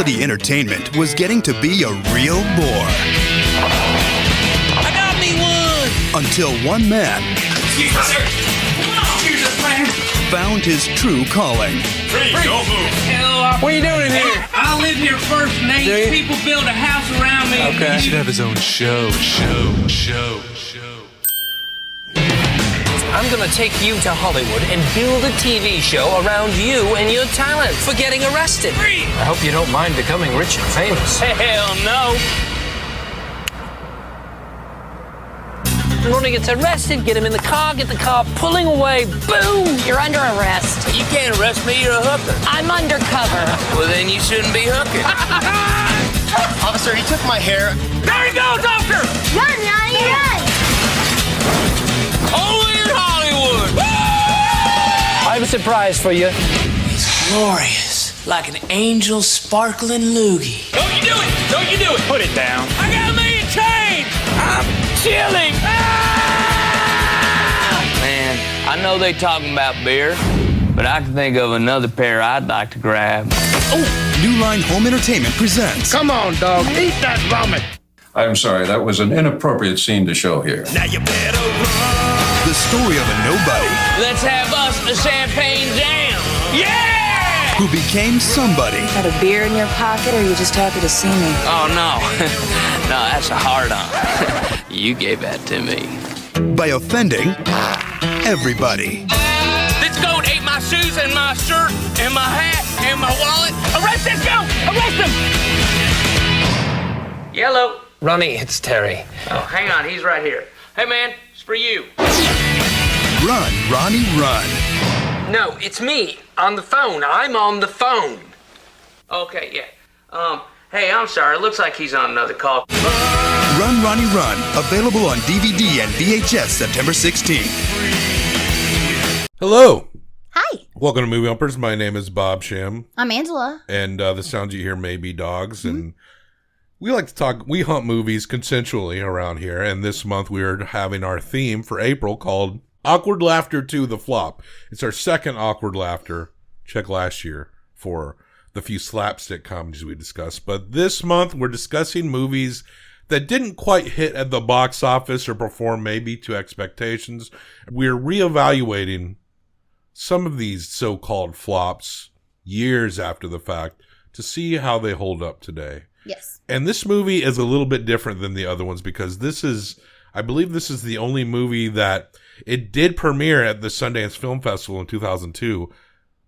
City entertainment was getting to be a real bore. I got me one! Until one man found his true calling. Freeze, don't move. What are you doing in here? I live here first, and eight people build a house around me. Okay. He should have his own show. I'm gonna take you to Hollywood and build a TV show around you and your talent for getting arrested. I hope you don't mind becoming rich and famous. Hell no. Ronnie gets arrested, get him in the car, get the car pulling away, boom! You're under arrest. You can't arrest me, you're a hooker. I'm undercover. Well, then you shouldn't be hooking. Officer, he took my hair. There he goes, officer! Run, Ronnie, run! Only in Hollywood! I have a surprise for you. It's glorious, like an angel sparkling loogie. Don't you do it! Don't you do it! Put it down. I got a million change! I'm chilling! Man, I know they talking about beer, but I can think of another pair I'd like to grab. New Line Home Entertainment presents Come on, dog. Eat that vomit. I'm sorry, that was an inappropriate scene to show here. the story of a nobody Let's have us a champagne jam! Yeah! who became somebody Got a beer in your pocket, or are you just happy to see me? Oh, no. No, that's a hard-on. You gave that to me. by offending everybody. This goat ate my shoes and my shirt and my hat and my wallet. Arrest this goat! Arrest him! Yellow. Ronnie, it's Terry. Oh, hang on. He's right here. Hey, man. It's for you. Run, Ronnie, run. No, it's me. On the phone. I'm on the phone. Okay, yeah. Hey, I'm sorry. It looks like he's on another call. Run, Ronnie, run. Available on DVD and VHS September 16th. Hello. Hi, Welcome to Movie Humpers. My name is Bob Sham, I'm Angela. and the sounds you hear may be dogs. And we like to talk, we hunt movies consensually around here. And this month we are having our theme for April called Awkward Laughter to the Flop. It's our second awkward laughter. Check last year for the few slapstick comedies we discussed. But this month we're discussing movies that didn't quite hit at the box office or perform maybe to expectations. We're reevaluating some of these so-called flops years after the fact to see how they hold up today. Yes. And this movie is a little bit different than the other ones because this is, I believe this is the only movie that it did premiere at the Sundance Film Festival in 2002,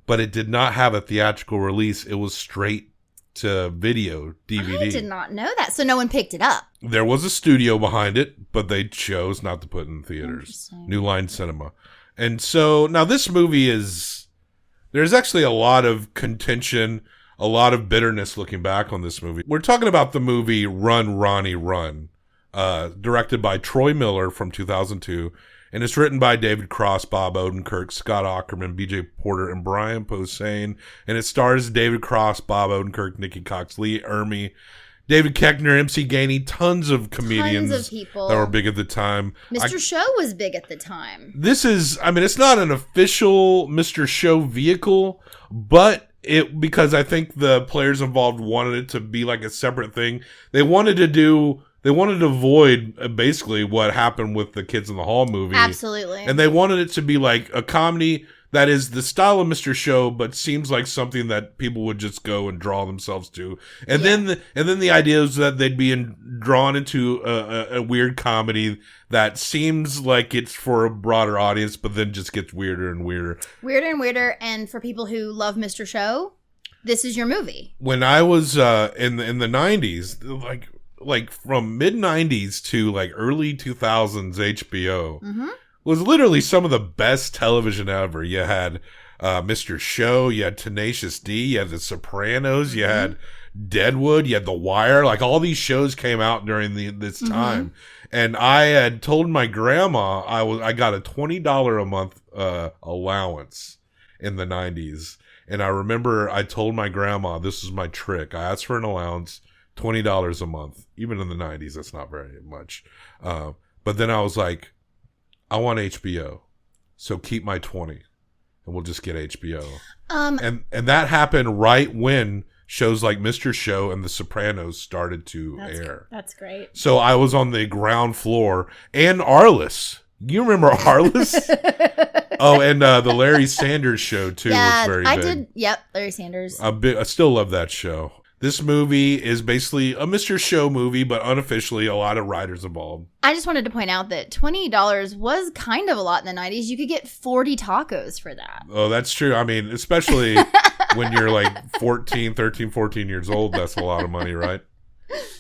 but it did not have a theatrical release. It was straight to video, DVD. I did not know that, so no one picked it up. There was a studio behind it, but they chose not to put it in theaters. Interesting. New Line Cinema. And so now this movie is, there's actually a lot of contention, a lot of bitterness looking back on this movie. We're talking about the movie Run, Ronnie, Run, directed by Troy Miller from 2002. And it's written by David Cross, Bob Odenkirk, Scott Aukerman, BJ Porter, and Brian Posehn. And it stars David Cross, Bob Odenkirk, Nikki Cox, Lee Ermey, David Koechner, MC Gainey, tons of comedians Tons of people. that were big at the time. Mr. Show was big at the time. This is, I mean, it's not an official Mr. Show vehicle, but it, because I think the players involved wanted it to be like a separate thing. They wanted to avoid basically what happened with the Kids in the Hall movie. Absolutely. And they wanted it to be like a comedy that is the style of Mr. Show, but seems like something that people would just go and draw themselves to. And then the idea is that they'd be drawn into a weird comedy that seems like it's for a broader audience, but then just gets weirder and weirder. Weirder and weirder, and for people who love Mr. Show, this is your movie. When I was in the 90s, like from mid 90s to like early 2000s HBO was literally some of the best television ever. You had Mr. Show, you had Tenacious D, you had The Sopranos, you had Deadwood, you had The Wire. Like all these shows came out during this time. And I had told my grandma I got a $20 a month allowance in the 90s. And I remember I told my grandma, this is my trick. I asked for an allowance, $20 a month. Even in the 90s, that's not very much. But then I was like, I want HBO. So keep my 20 and we'll just get HBO. And that happened right when shows like Mr. Show and The Sopranos started to air. That's great. So I was on the ground floor, and Arliss. You remember Arliss? Oh, and the Larry Sanders Show too was very big. I did. Yep, Larry Sanders. I still love that show. This movie is basically a Mr. Show movie, but unofficially a lot of writers involved. I just wanted to point out that $20 was kind of a lot in the 90s. You could get 40 tacos for that. Oh, that's true. I mean, especially when you're like 13, 14 years old, that's a lot of money, right?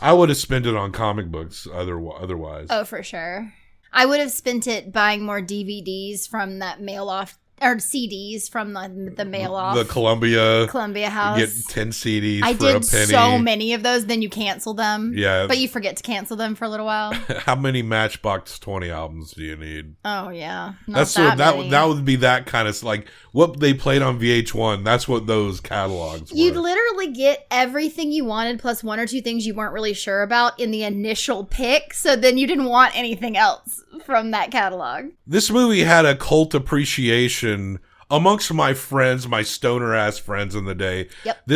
I would have spent it on comic books otherwise. Oh, for sure. I would have spent it buying more DVDs from that mail off, or CDs from the mail off. The Columbia House. You get 10 CDs I for a did penny. so many of those, then you cancel them. Yeah. But you forget to cancel them for a little while. How many Matchbox 20 albums do you need? Oh, yeah. That would be that kind of, like, what they played on VH1. That's what those catalogs were. You'd literally get everything you wanted plus one or two things you weren't really sure about in the initial pick. So then you didn't want anything else from that catalog. This movie had a cult appreciation amongst my friends, my stoner ass friends in the day. Yep.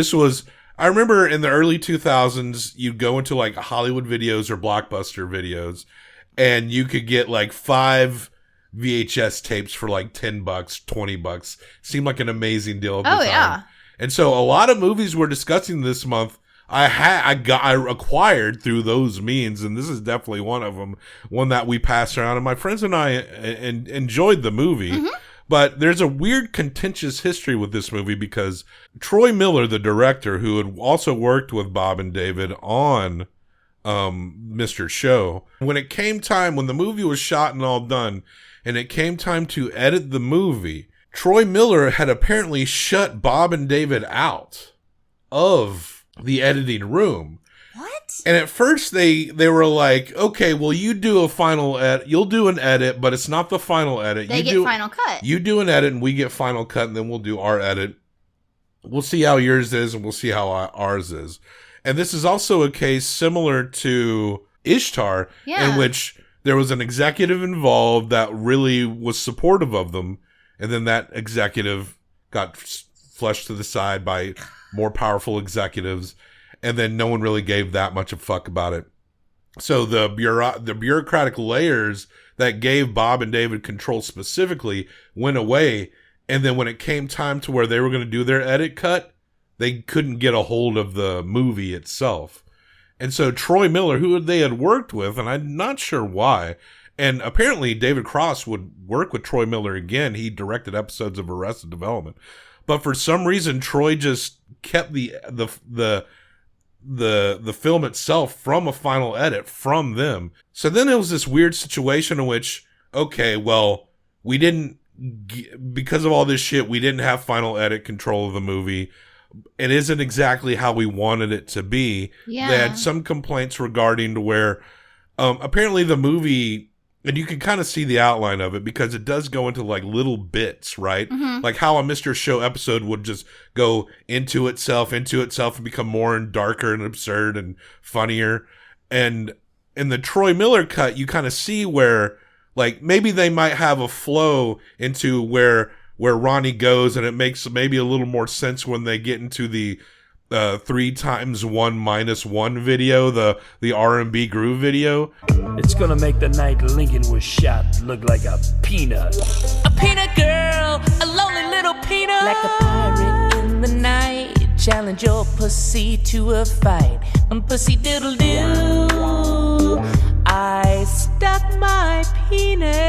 I remember in the early 2000s, you'd go into like Hollywood Videos or Blockbuster Videos, and you could get like 5 VHS tapes for like $10, $20. Seemed like an amazing deal at the time. Yeah. And so a lot of movies we're discussing this month, I acquired through those means, and this is definitely one of them, one that we passed around, and my friends and I enjoyed the movie. Mm-hmm. But there's a weird contentious history with this movie because Troy Miller, the director, who had also worked with Bob and David on Mr. Show, when the movie was shot and all done, and it came time to edit the movie, Troy Miller had apparently shut Bob and David out of the editing room. What? And at first they were like, okay, well, you do a final edit. You'll do an edit, but it's not the final edit. They get final cut. You do an edit and we get final cut, and then we'll do our edit. We'll see how yours is and we'll see how ours is. And this is also a case similar to Ishtar, in which there was an executive involved that really was supportive of them. And then that executive got flushed to the side by more powerful executives, and then no one really gave that much a fuck about it. So the bureaucratic layers that gave Bob and David control specifically went away, and then when it came time to where they were going to do their edit cut, they couldn't get a hold of the movie itself. And so Troy Miller, who they had worked with, and I'm not sure why, and apparently David Cross would work with Troy Miller again. He directed episodes of Arrested Development. But for some reason, Troy just kept the film itself from a final edit from them. So then it was this weird situation in which, okay, well, because of all this shit, we didn't have final edit control of the movie. It isn't exactly how we wanted it to be. Yeah. They had some complaints regarding to where, apparently the movie, and you can kind of see the outline of it because it does go into like little bits, right? Mm-hmm. Like how a Mr. Show episode would just go into itself and become more and darker and absurd and funnier. And in the Troy Miller cut, you kind of see where like maybe they might have a flow into where Ronnie goes, and it makes maybe a little more sense when they get into the 3x1 - 1 video, the R&B groove video. It's gonna make the night Lincoln was shot look like a peanut. A peanut girl, a lonely little peanut. Like a pirate in the night, challenge your pussy to a fight. Pussy diddle doo, I stuck my penis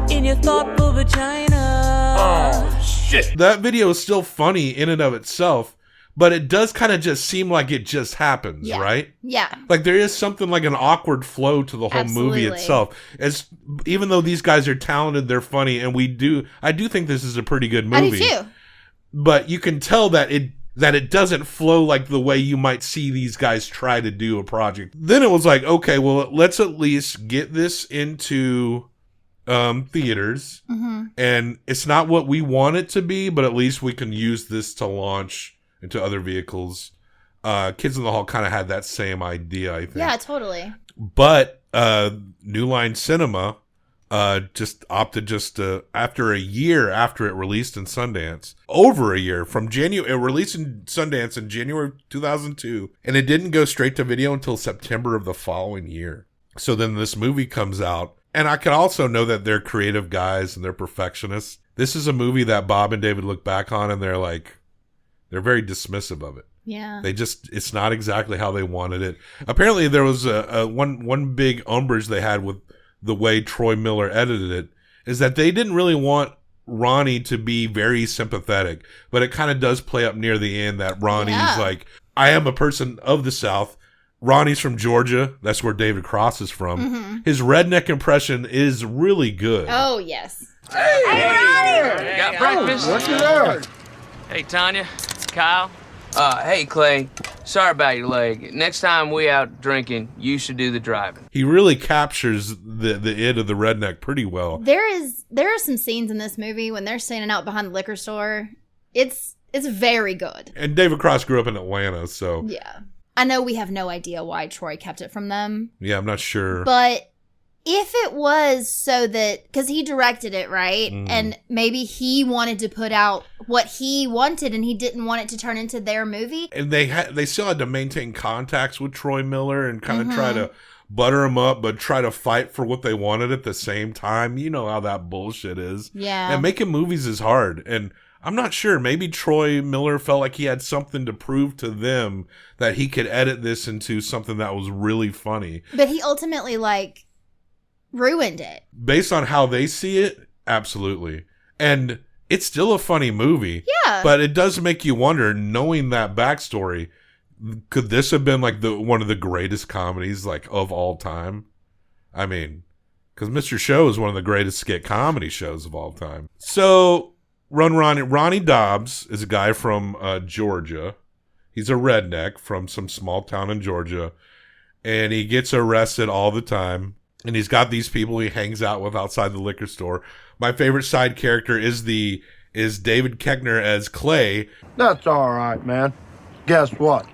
in your thoughtful vagina. Oh, shit. That video is still funny in and of itself, but it does kind of just seem like it just happens, right? Yeah. Like there is something like an awkward flow to the whole movie itself. Even though these guys are talented, they're funny, and I do think this is a pretty good movie. I do too. But you can tell that it doesn't flow like the way you might see these guys try to do a project. Then it was like, okay, well, let's at least get this into theaters. Mm-hmm. And it's not what we want it to be, but at least we can use this to launch into other vehicles. Kids in the Hall kind of had that same idea, I think. Yeah, totally. But New Line Cinema just opted after a year after it released in Sundance, over a year from January, it released in Sundance in January 2002, and it didn't go straight to video until September of the following year. So then this movie comes out, and I can also know that they're creative guys and they're perfectionists. This is a movie that Bob and David look back on and they're very dismissive of it. Yeah. It's not exactly how they wanted it. Apparently there was one big umbrage they had with the way Troy Miller edited it is that they didn't really want Ronnie to be very sympathetic, but it kind of does play up near the end that Ronnie's like, I am a person of the South. Ronnie's from Georgia. That's where David Cross is from. Mm-hmm. His redneck impression is really good. Oh, yes. Hey, Ronnie! Got breakfast? What's there? Hey, Tanya. Kyle. Hey, Clay. Sorry about your leg. Next time we out drinking, you should do the driving. He really captures the id of the redneck pretty well. There are some scenes in this movie when they're standing out behind the liquor store. It's very good. And David Cross grew up in Atlanta, so yeah. I know we have no idea why Troy kept it from them. Yeah, I'm not sure. But if it was so that, because he directed it, right? And maybe he wanted to put out what he wanted and he didn't want it to turn into their movie. And they still had to maintain contacts with Troy Miller and kind of try to butter him up, but try to fight for what they wanted at the same time. You know how that bullshit is. Yeah. And making movies is hard. And I'm not sure. Maybe Troy Miller felt like he had something to prove to them that he could edit this into something that was really funny. But he ultimately, ruined it. Based on how they see it, absolutely. And it's still a funny movie. Yeah. But it does make you wonder, knowing that backstory, could this have been one of the greatest comedies of all time? I mean, because Mr. Show is one of the greatest skit comedy shows of all time. So Ronnie Dobbs is a guy from Georgia. He's a redneck from some small town in Georgia, and he gets arrested all the time. And he's got these people he hangs out with outside the liquor store. My favorite side character is David Koechner as Clay. That's all right, man. Guess what?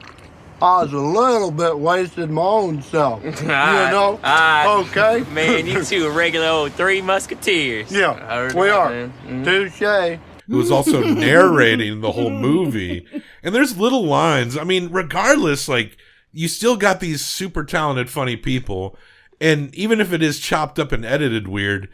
I was a little bit wasted my own self. You know? Okay? Man, you two are regular old Three Musketeers. Yeah, we are. Touche. Who was also narrating the whole movie. And there's little lines. I mean, regardless, you still got these super talented, funny people. And even if it is chopped up and edited weird,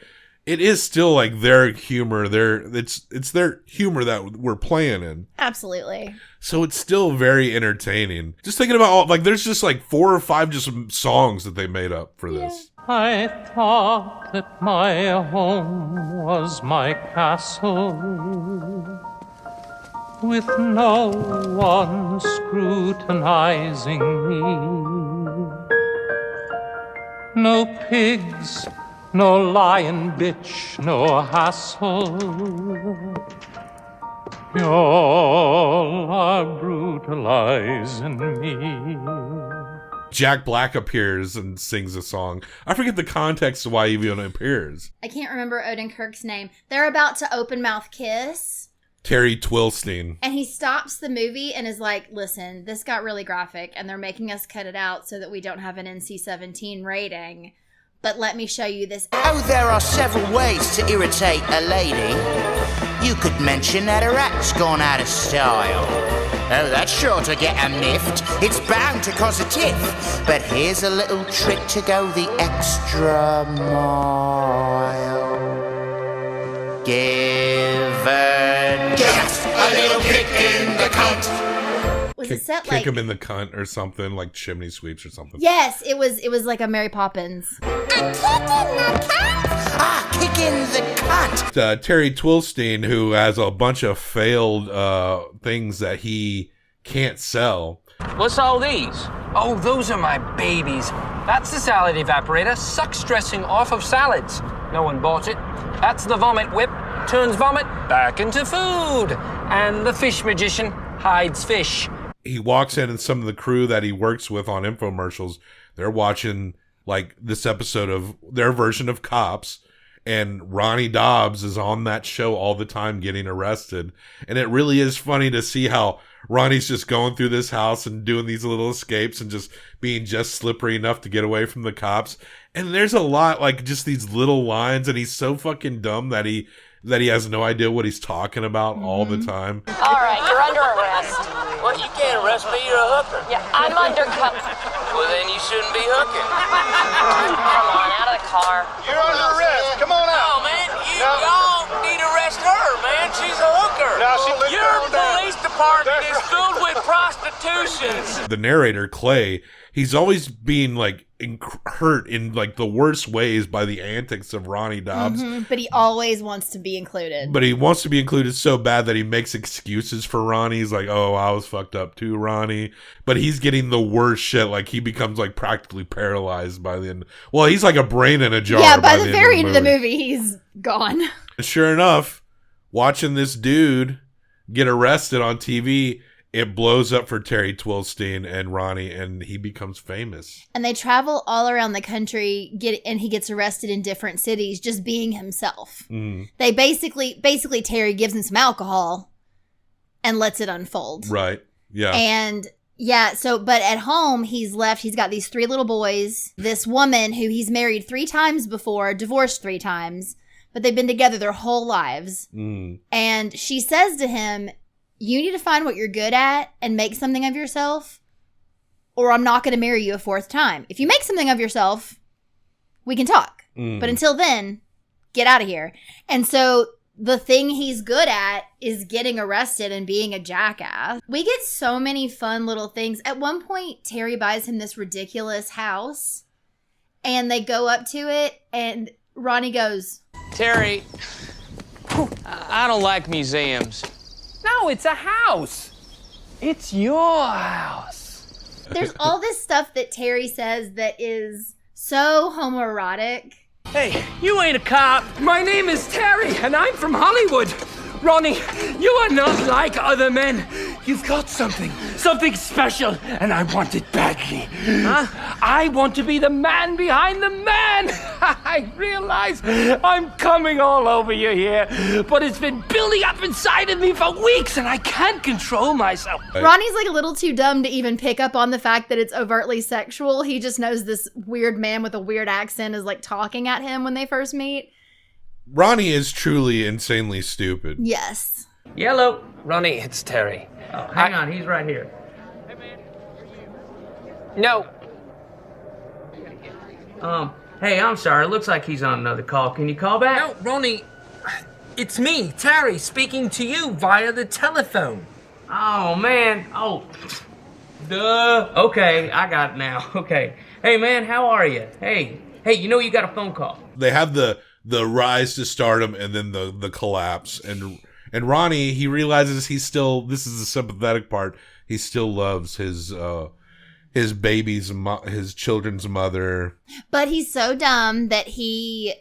it is still their humor. It's their humor that we're playing in. Absolutely. So it's still very entertaining. Just thinking about there's just 4 or 5 just songs that they made up for this. I thought that my home was my castle, with no one scrutinizing me. No pigs, no lion bitch, no hassle. Y'all are brutalizing me. Jack Black appears and sings a song. I forget the context of why he even appears. I can't remember Odenkirk's name. They're about to open mouth kiss. Terry Twilstein. And he stops the movie and is like, listen, this got really graphic and they're making us cut it out so that we don't have an NC-17 rating. But let me show you this. Oh, there are several ways to irritate a lady. You could mention that her act's gone out of style. Oh, that's sure to get a miffed. It's bound to cause a tiff. But here's a little trick to go the extra mile. Give a little kick in the cunt. Was it set kick him in the cunt or something, like chimney sweeps or something? Yes, it was like a Mary Poppins. A kick in the cunt. Ah, kick in the cunt. Terry Twilstein, who has a bunch of failed things that he can't sell. What's all these? Oh, those are my babies. That's the salad evaporator. Sucks dressing off of salads. No one bought it. That's the vomit whip. Turns vomit back into food. And the fish magician hides fish. He walks in and some of the crew that he works with on infomercials, they're watching this episode of their version of Cops, and Ronnie Dobbs is on that show all the time getting arrested. And it really is funny to see how Ronnie's just going through this house and doing these little escapes and just being just slippery enough to get away from the cops. And there's a lot, like, just these little lines, and he's so fucking dumb that he has no idea what he's talking about all the time. All right, you're under arrest. What? You can't arrest me. You're a hooker. Yeah, I'm undercover. Well, then you shouldn't be hooking. Come on, out of the car. You're under arrest. Come on out. No, man. Y'all need to arrest her, man. She's a hooker. Now, Your police department is filled with prostitutions. The narrator, Clay, he's always being, like, hurt in, like, the worst ways by the antics of Ronnie Dobbs. But he always wants to be included. But he wants to be included so bad that he makes excuses for Ronnie. He's like, oh, I was fucked up too, Ronnie. But he's getting the worst shit. Like, he becomes, like, practically paralyzed by the end. Well, he's like a brain in a jar. Yeah, by the very end of the movie, he's gone. And sure enough, watching this dude get arrested on TV, it blows up for Terry Twilstein and Ronnie, and he becomes famous. And they travel all around the country, and he gets arrested in different cities just being himself. They basically Terry gives him some alcohol and lets it unfold. Right. Yeah. And yeah, but at home he's got these 3 little boys, this woman who he's married 3 times before, divorced 3 times, but they've been together their whole lives. And she says to him, you need to find what you're good at and make something of yourself, or I'm not going to marry you a 4th time. If you make something of yourself, we can talk. But until then, get out of here. And so the thing he's good at is getting arrested and being a jackass. We get so many fun little things. At one point, Terry buys him this ridiculous house, and they go up to it, and Ronnie goes, Terry, I don't like museums. No, it's a house. It's your house. There's all this stuff that Terry says that is so homoerotic. Hey, you ain't a cop. My name is Terry, and I'm from Hollywood. Ronnie, you are not like other men. You've got something special, and I want it badly. Huh? I want to be the man behind the man. I realize I'm coming all over you here, but it's been building up inside of me for weeks, and I can't control myself. Ronnie's like a little too dumb to even pick up on the fact that it's overtly sexual. He just knows this weird man with a weird accent is like talking at him when they first meet. Ronnie is truly insanely stupid. Yes. Yellow. Ronnie, it's Terry. Oh, hang on, he's right here. No. Hey, I'm sorry. It looks like he's on another call. Can you call back? No, Ronnie, it's me, Terry, speaking to you via the telephone. Oh, man. Oh, duh. Okay, I got it now. Okay. Hey, man, how are you? Hey, you know you got a phone call. They have the rise to stardom and then the collapse. And Ronnie, he realizes he's still, this is the sympathetic part, he still loves his baby's, his children's mother. But he's so dumb that he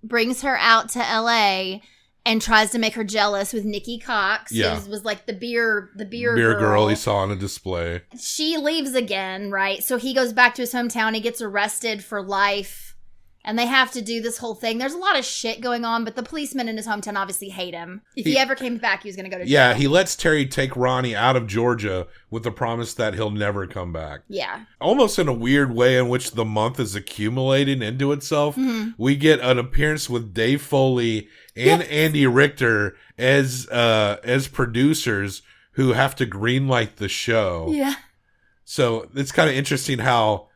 brings her out to LA and tries to make her jealous with Nikki Cox, who was like the beer girl he saw on a display. She leaves again, right? So he goes back to his hometown, he gets arrested for life. And they have to do this whole thing. There's a lot of shit going on, but the policemen in his hometown obviously hate him. If he ever came back, he was going to go to jail. Yeah, he lets Terry take Ronnie out of Georgia with the promise that he'll never come back. Yeah. Almost in a weird way in which the month is accumulating into itself. We get an appearance with Dave Foley and Andy Richter as producers who have to greenlight the show. Yeah. So it's kind of interesting how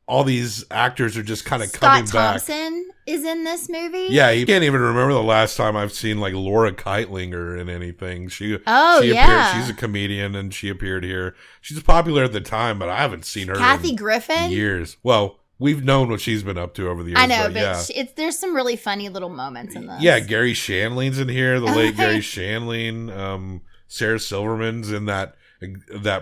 all these actors are just kind of coming back. Scott Thompson is in this movie. Yeah, you can't even remember the last time I've seen like Laura Keitlinger in anything. She appeared, she's a comedian and she appeared here. She's popular at the time, but I haven't seen her Kathy Griffin? years. Well, we've known what she's been up to over the years. I know, but there's some really funny little moments in this. Yeah, Gary Shandling's in here, the late Gary Shandling. Sarah Silverman's in that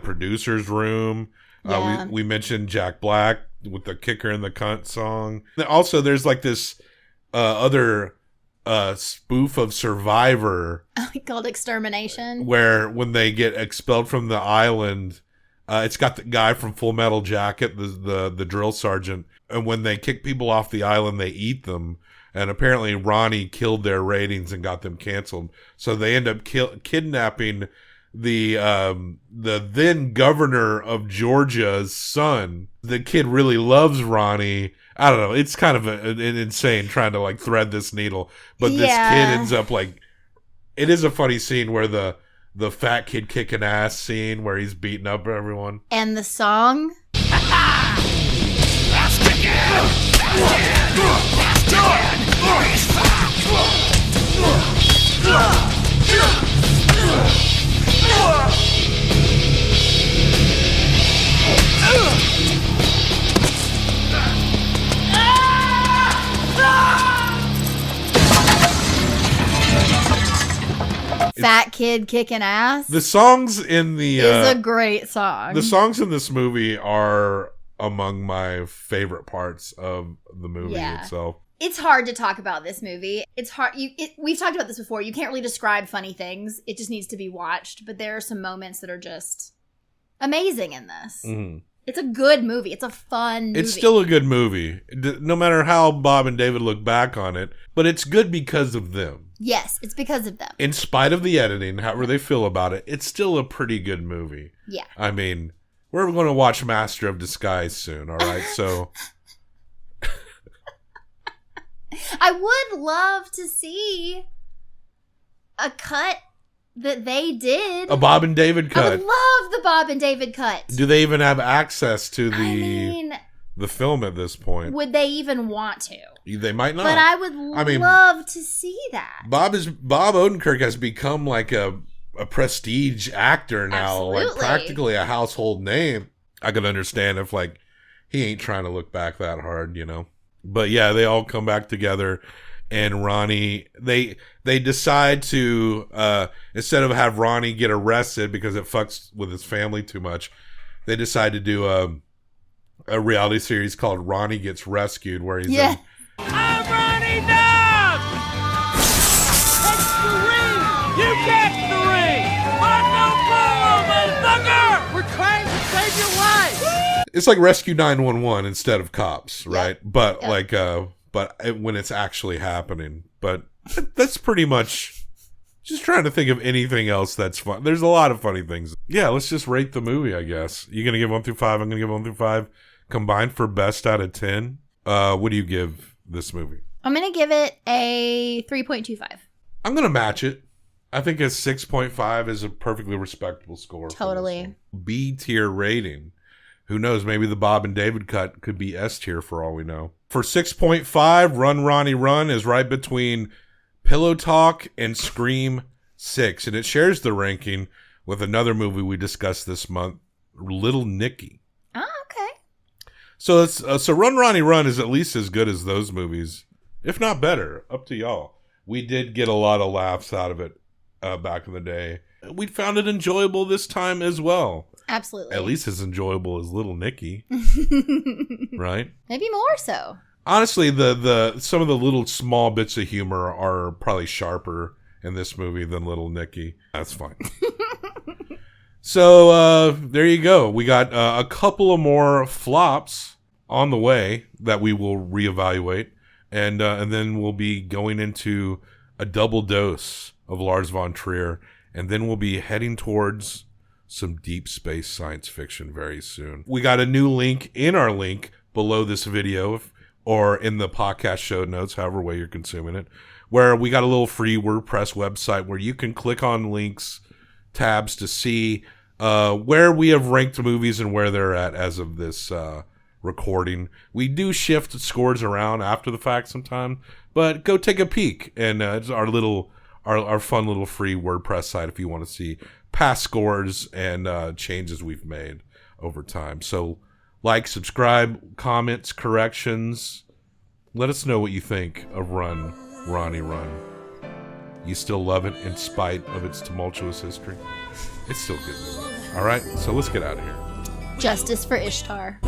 producer's room. Yeah. We mentioned Jack Black with the Kicker and the Cunt song. Also, there's like this other spoof of Survivor called Extermination, where when they get expelled from the island, it's got the guy from Full Metal Jacket, the drill sergeant, and when they kick people off the island, they eat them. And apparently Ronnie killed their ratings and got them canceled. So they end up kidnapping the then governor of Georgia's son. The kid really loves Ronnie. I don't know. It's kind of an insane trying to like thread this needle, but this kid ends up like. It is a funny scene where the fat kid kicking ass scene where he's beating up everyone. And the song. Fat kid kicking ass. The songs in the is a great song. The songs in this movie are among my favorite parts of the movie itself. It's hard to talk about this movie. It's hard. We've talked about this before. You can't really describe funny things. It just needs to be watched. But there are some moments that are just amazing in this. Mm-hmm. It's a good movie. It's a fun movie. It's still a good movie, no matter how Bob and David look back on it. But it's good because of them. Yes, it's because of them. In spite of the editing, however they feel about it, it's still a pretty good movie. Yeah. I mean, we're going to watch Master of Disguise soon, all right? So I would love to see a cut that they did. A Bob and David cut. I would love the Bob and David cut. Do they even have access to the film at this point? Would they even want to? They might not. But I would love to see that. Bob Odenkirk has become like a prestige actor now, Absolutely. like practically a household name. I could understand if like he ain't trying to look back that hard, you know. But yeah, they all come back together, and Ronnie they decide to instead of have Ronnie get arrested because it fucks with his family too much, they decide to do a reality series called Ronnie Gets Rescued, where he's I'm Ronnie Dog! Catch the ring! You catch the ring! Marco Polo, motherfucker! We're trying to save your life! It's like Rescue 911 instead of cops, right? But when it's actually happening. But that's pretty much just trying to think of anything else that's fun. There's a lot of funny things. Yeah, let's just rate the movie, I guess. You're going to give 1 through 5. I'm going to give 1 through 5. Combined for best out of 10. What do you give this movie? I'm going to give it a 3.25. I'm going to match it. I think a 6.5 is a perfectly respectable score. Totally. B tier rating. Who knows? Maybe the Bob and David cut could be S tier for all we know. For 6.5, Run, Ronnie, Run is right between Pillow Talk and Scream 6. And it shares the ranking with another movie we discussed this month, Little Nicky. Oh, okay. So so Run, Ronnie, Run is at least as good as those movies, if not better. Up to y'all. We did get a lot of laughs out of it back in the day. We found it enjoyable this time as well. Absolutely. At least as enjoyable as Little Nicky. Right? Maybe more so. Honestly, the some of the little small bits of humor are probably sharper in this movie than Little Nicky. That's fine. So there you go. We got a couple of more flops on the way that we will reevaluate, and then we'll be going into a double dose of Lars von Trier, and then we'll be heading towards some deep space science fiction very soon. We got a new link in our link below this video, or in the podcast show notes, however way you're consuming it, where we got a little free WordPress website where you can click on links, tabs to see where we have ranked movies and where they're at as of this recording. We do shift scores around after the fact sometime, but go take a peek, and it's our fun little free WordPress site if you want to see past scores and changes we've made over time. So like, subscribe, comments, corrections. Let us know what you think of Run, Ronnie Run. You still love it in spite of its tumultuous history? It's still good. All right, so let's get out of here. Justice for Ishtar.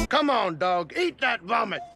Come on, dog. Eat that vomit.